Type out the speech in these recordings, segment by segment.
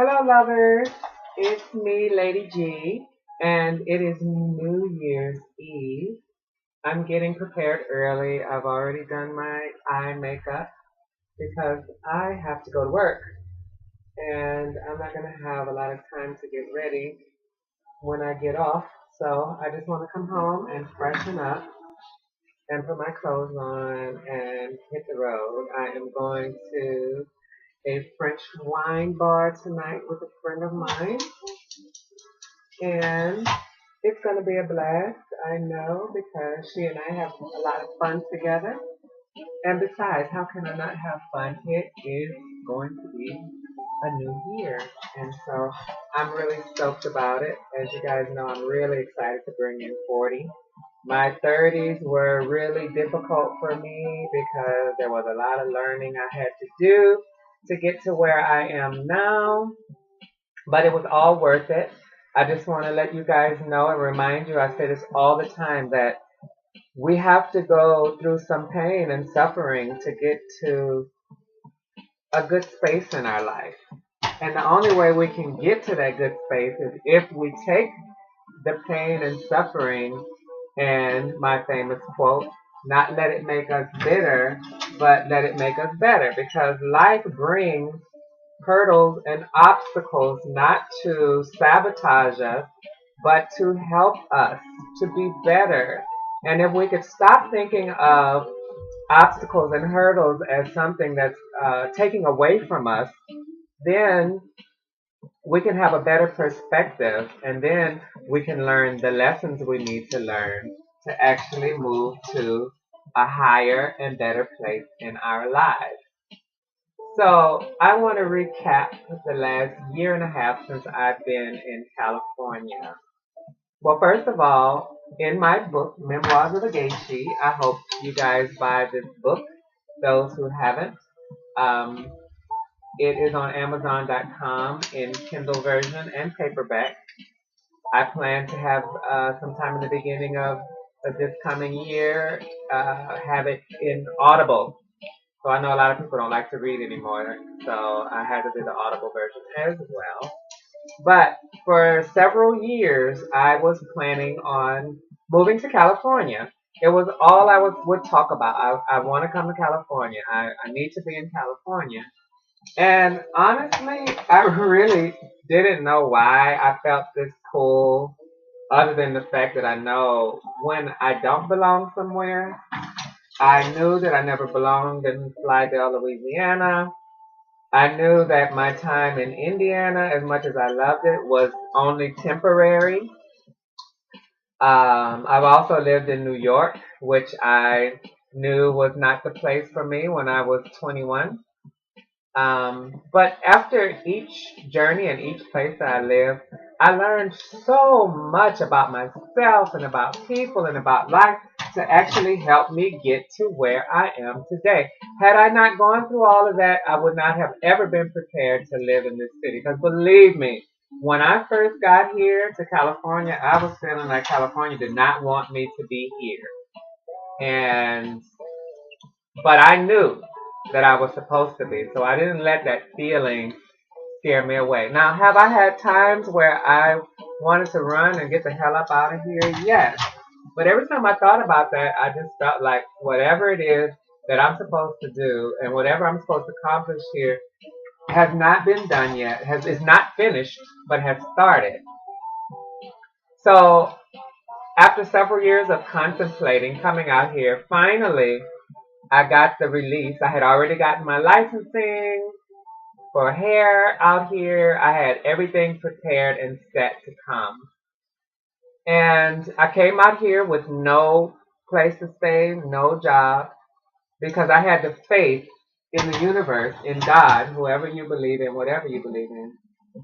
Hello, lovers. It's me, Lady G, and it is New Year's Eve. I'm getting prepared early. I've already done my eye makeup because I have to go to work, and I'm not going to have a lot of time to get ready when I get off. So I just want to come home and freshen up and put my clothes on and hit the road. I am going to a French wine bar tonight with a friend of mine. And it's going to be a blast, I know, because she and I have a lot of fun together. And besides, how can I not have fun? It is going to be a new year. And so I'm really stoked about it. As you guys know, I'm really excited to bring in 40. My 30s were really difficult for me because there was a lot of learning I had to do to get to where I am now. But it was all worth it. I just want to let you guys know and remind you, I say this all the time, that we have to go through some pain and suffering to get to a good space in our life. And the only way we can get to that good space is if we take the pain and suffering and my famous quote, not let it make us bitter, but let it make us better. Because life brings hurdles and obstacles not to sabotage us, but to help us to be better. And if we could stop thinking of obstacles and hurdles as something that's taking away from us, then we can have a better perspective, and then we can learn the lessons we need to learn to actually move to a higher and better place in our lives. So I want to recap the last year and a half since I've been in California. Well, first of all, in my book, Memoirs of a Geisha, I hope you guys buy this book, those who haven't. Um, it is on Amazon.com in Kindle version and paperback. I plan to have sometime in the beginning of this coming year have it in Audible. So I know a lot of people don't like to read anymore, so I had to do the Audible version as well. But for several years, I was planning on moving to California. It was all would talk about. I want to come to California. I need to be in California. And honestly, I really didn't know why I felt this pull, other than the fact that I know when I don't belong somewhere. I knew that I never belonged in Slidell, Louisiana. I knew that my time in Indiana, as much as I loved it, was only temporary. I've also lived in New York, which I knew was not the place for me when I was 21. But after each journey and each place that I lived, I learned so much about myself and about people and about life to actually help me get to where I am today. Had I not gone through all of that, I would not have ever been prepared to live in this city. Because believe me, when I first got here to California, I was feeling like California did not want me to be here. And but I knew that I was supposed to be, so I didn't let that feeling scare me away. Now, have I had times where I wanted to run and get the hell up out of here? Yes. But every time I thought about that, I just felt like whatever it is that I'm supposed to do and whatever I'm supposed to accomplish here has not been done yet, is not finished, but has started. So after several years of contemplating coming out here, finally I got the release. I had already gotten my licensing for hair out here. I had everything prepared and set to come. And I came out here with no place to stay, no job, because I had the faith in the universe, in God, whoever you believe in, whatever you believe in,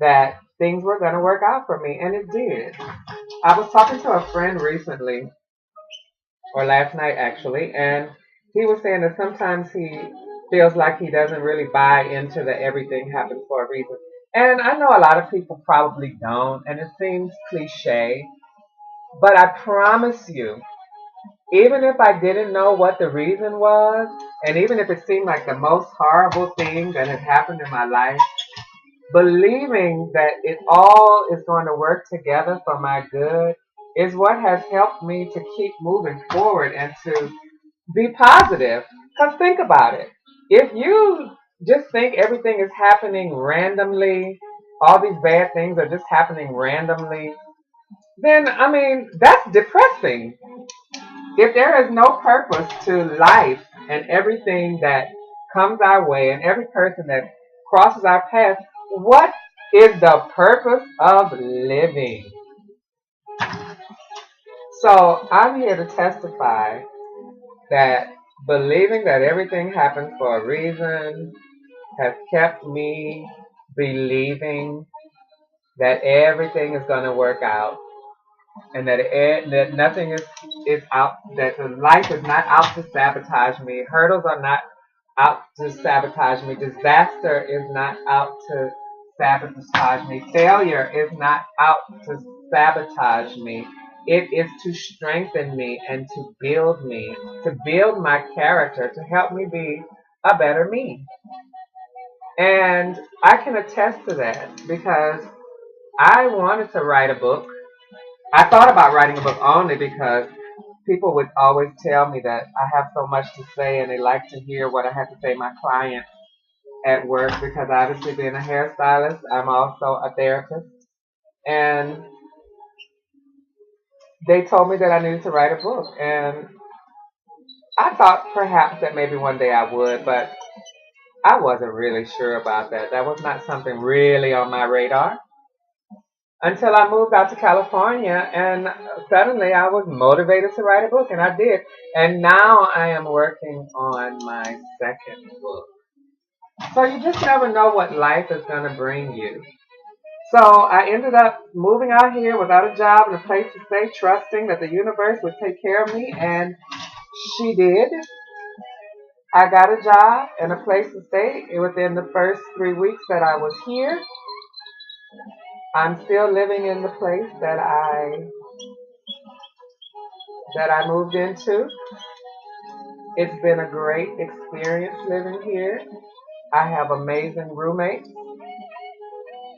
that things were going to work out for me. And it did. I was talking to a friend recently, or last night actually, and he was saying that sometimes he feels like he doesn't really buy into the everything happens for a reason. And I know a lot of people probably don't, and it seems cliche, but I promise you, even if I didn't know what the reason was, and even if it seemed like the most horrible thing that had happened in my life, believing that it all is going to work together for my good is what has helped me to keep moving forward and to be positive. Because think about it. If you just think everything is happening randomly, all these bad things are just happening randomly, then, I mean, that's depressing. If there is no purpose to life and everything that comes our way and every person that crosses our path, what is the purpose of living? So I'm here to testify that believing that everything happens for a reason has kept me believing that everything is going to work out and that nothing is out, that the life is not out to sabotage me. Hurdles are not out to sabotage me. Disaster is not out to sabotage me. Failure is not out to sabotage me. It is to strengthen me and to build my character, to help me be a better me. And I can attest to that because I wanted to write a book. I thought about writing a book only because people would always tell me that I have so much to say and they like to hear what I have to say to my clients at work because obviously being a hairstylist, I'm also a therapist. And they told me that I needed to write a book. And I thought perhaps that maybe one day I would, but I wasn't really sure about that. That was not something really on my radar until I moved out to California, and suddenly I was motivated to write a book, and I did. And now I am working on my second book. So you just never know what life is going to bring you. So I ended up moving out here without a job and a place to stay, trusting that the universe would take care of me, and she did. I got a job and a place to stay within the first 3 weeks that I was here. I'm still living in the place that I moved into. It's been a great experience living here. I have amazing roommates.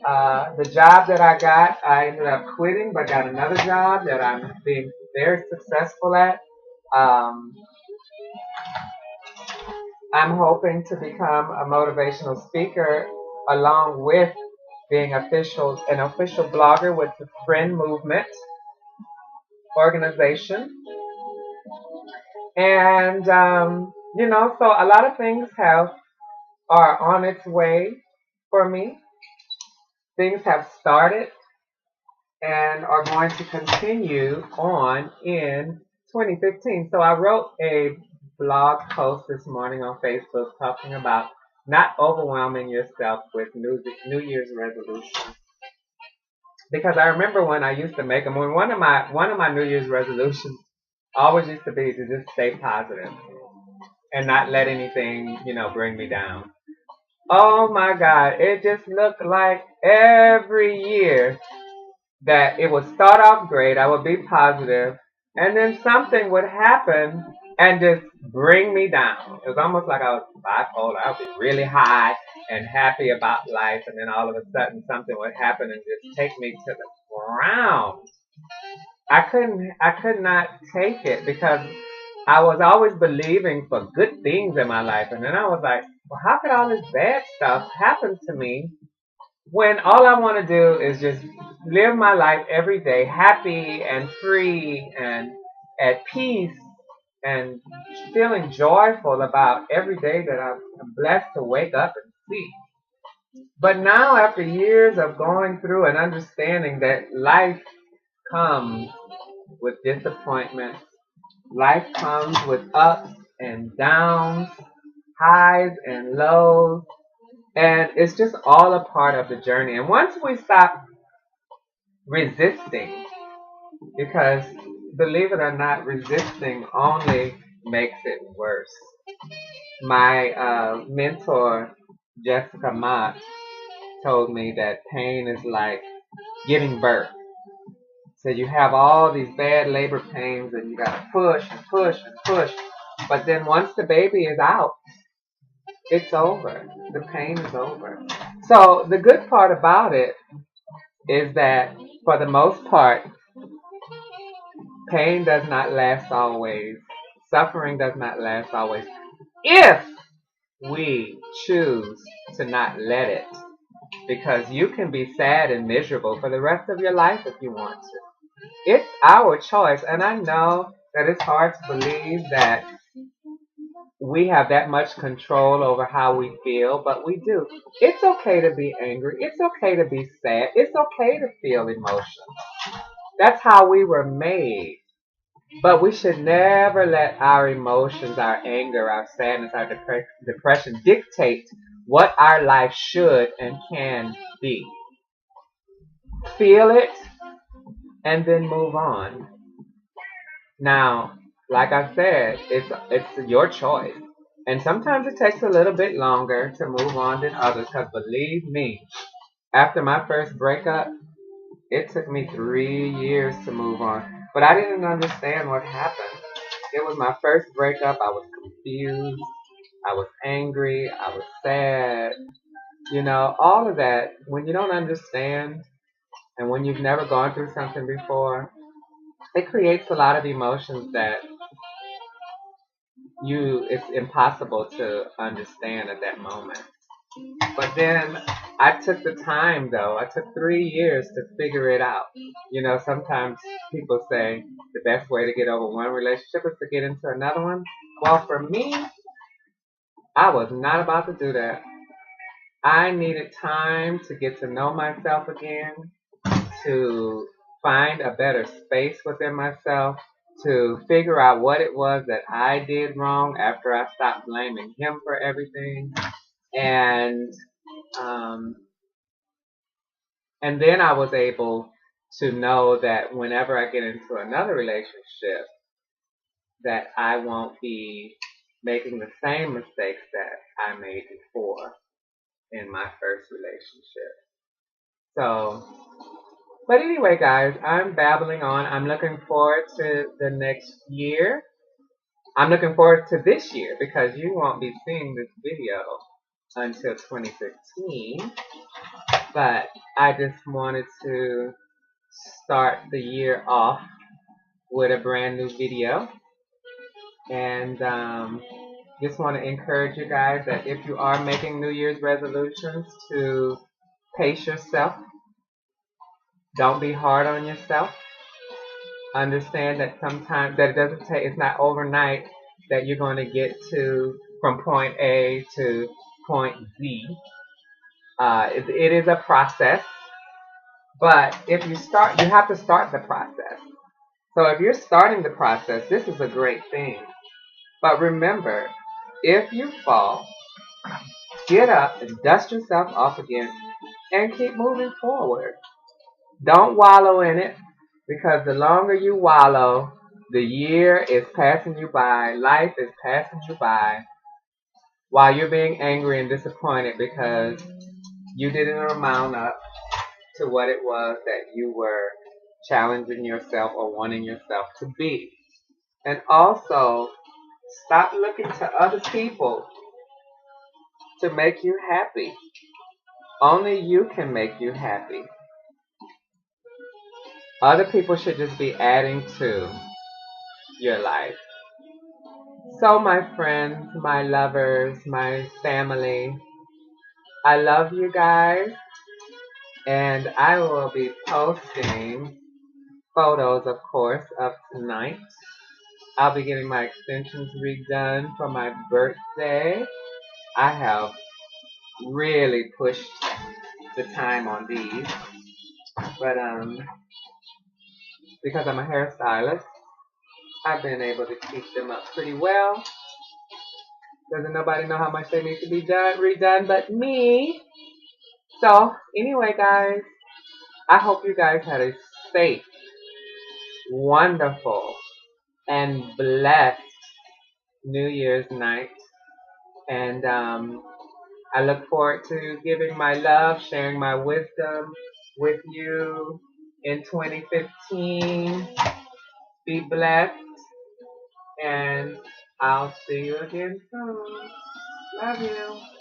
The job that I got, I ended up quitting, but got another job that I'm being very successful at. Um, I'm hoping to become a motivational speaker along with being an official blogger with the Friend Movement organization. And, so a lot of things are on its way for me. Things have started and are going to continue on in 2015. So I wrote a blog post this morning on Facebook talking about not overwhelming yourself with New Year's resolutions. Because I remember when I used to make them, one of my New Year's resolutions always used to be to just stay positive and not let anything, bring me down. Oh my God, it just looked like every year that it would start off great, I would be positive, and then something would happen and just bring me down. It was almost like I was bipolar. I would be really high and happy about life, and then all of a sudden something would happen and just take me to the ground. I could not take it because I was always believing for good things in my life, and then I was like, well, how could all this bad stuff happen to me when all I want to do is just live my life every day happy and free and at peace and feeling joyful about every day that I'm blessed to wake up and see. But now, after years of going through and understanding that life comes with disappointments, life comes with ups and downs, highs and lows, and it's just all a part of the journey. And once we stop resisting, because believe it or not, resisting only makes it worse. My mentor, Jessica Mott, told me that pain is like giving birth. So you have all these bad labor pains and you gotta push and push and push. But then once the baby is out, it's over. The pain is over. So the good part about it is that for the most part, pain does not last always. Suffering does not last always. If we choose to not let it, because you can be sad and miserable for the rest of your life if you want to. It's our choice, and I know that it's hard to believe that we have that much control over how we feel, but we do. It's okay to be angry. It's okay to be sad. It's okay to feel emotions. That's how we were made. But we should never let our emotions, our anger, our sadness, our depression dictate what our life should and can be. Feel it and then move on. Now, like I said, it's your choice. And sometimes it takes a little bit longer to move on than others, because believe me, after my first breakup, it took me 3 years to move on. But I didn't understand what happened. It was my first breakup. I was confused. I was angry. I was sad. You know, all of that. When you don't understand and when you've never gone through something before, it creates a lot of emotions that it's impossible to understand at that moment. But then I took the time though. I took 3 years to figure it out. You know, sometimes people say the best way to get over one relationship is to get into another one. Well, for me, I was not about to do that. I needed time to get to know myself again, to find a better space within myself, to figure out what it was that I did wrong after I stopped blaming him for everything. And um, and then I was able to know that whenever I get into another relationship, that I won't be making the same mistakes that I made before in my first relationship. So, but anyway, guys, I'm babbling on. I'm looking forward to the next year. I'm looking forward to this year because you won't be seeing this video until 2015. But I just wanted to start the year off with a brand new video. And just want to encourage you guys that if you are making New Year's resolutions, to pace yourself. Don't be hard on yourself. Understand that sometimes that it doesn't take, it's not overnight that you're going to get to from point A to point Z. It is a process, but if you start, you have to start the process. So if you're starting the process, this is a great thing. But remember, if you fall, get up and dust yourself off again and keep moving forward. Don't wallow in it, because the longer you wallow, the year is passing you by, life is passing you by, while you're being angry and disappointed because you didn't amount up to what it was that you were challenging yourself or wanting yourself to be. And also, stop looking to other people to make you happy. Only you can make you happy. Other people should just be adding to your life. So, my friends, my lovers, my family, I love you guys, and I will be posting photos, of course, of tonight. I'll be getting my extensions redone for my birthday. I have really pushed the time on these, but because I'm a hairstylist, I've been able to keep them up pretty well. Doesn't nobody know how much they need to be redone but me. So anyway, guys, I hope you guys had a safe, wonderful, and blessed New Year's night. And I look forward to giving my love, sharing my wisdom with you in 2015. Be blessed, and I'll see you again soon. Love you.